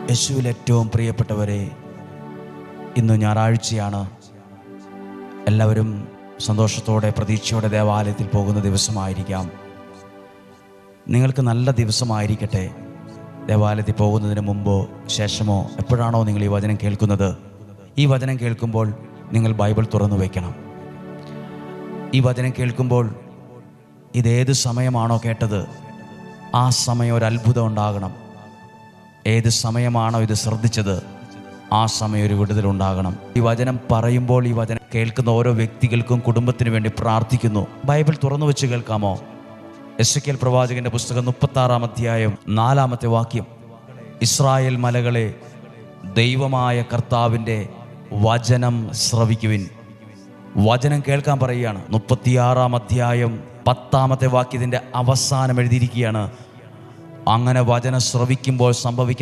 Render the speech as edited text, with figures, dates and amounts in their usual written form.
യേശുവിൽ ഏറ്റവും പ്രിയപ്പെട്ടവരെ, ഇന്ന് ഞായറാഴ്ചയാണ്. എല്ലാവരും സന്തോഷത്തോടെ പ്രതീക്ഷയോടെ ദേവാലയത്തിൽ പോകുന്ന ദിവസമായിരിക്കാം. നിങ്ങൾക്ക് നല്ല ദിവസമായിരിക്കട്ടെ. ദേവാലയത്തിൽ പോകുന്നതിന് മുമ്പോ ശേഷമോ എപ്പോഴാണോ നിങ്ങൾ ഈ വചനം കേൾക്കുന്നത്, ഈ വചനം കേൾക്കുമ്പോൾ നിങ്ങൾ ബൈബിൾ തുറന്നു വയ്ക്കണം. ഈ വചനം കേൾക്കുമ്പോൾ ഇതേത് സമയമാണോ കേട്ടത്, ആ സമയം ഒരു അത്ഭുതം ഉണ്ടാകണം. ഏത് സമയമാണോ ഇത് ശ്രദ്ധിച്ചത്, ആ സമയം ഒരു വിടുതലുണ്ടാകണം. ഈ വചനം പറയുമ്പോൾ ഈ വചനം കേൾക്കുന്ന ഓരോ വ്യക്തികൾക്കും കുടുംബത്തിന് വേണ്ടി പ്രാർത്ഥിക്കുന്നു. ബൈബിൾ തുറന്നു വെച്ച് കേൾക്കാമോ? എസെക്കിയേൽ പ്രവാചകന്റെ പുസ്തകം 36-ാം അധ്യായം 4-ാമത്തെ വാക്യം. ഇസ്രായേൽ മലകളെ, ദൈവമായ കർത്താവിൻ്റെ വചനം ശ്രവിക്കുവിൻ. വചനം കേൾക്കാൻ പറയുകയാണ്. 36-ാം അധ്യായം 10-ാമത്തെ വാക്യത്തിൻ്റെ അവസാനം എഴുതിയിരിക്കുകയാണ്, അങ്ങനെ വചനം ശ്രവിക്കുമ്പോൾ സംഭവിക്കുന്ന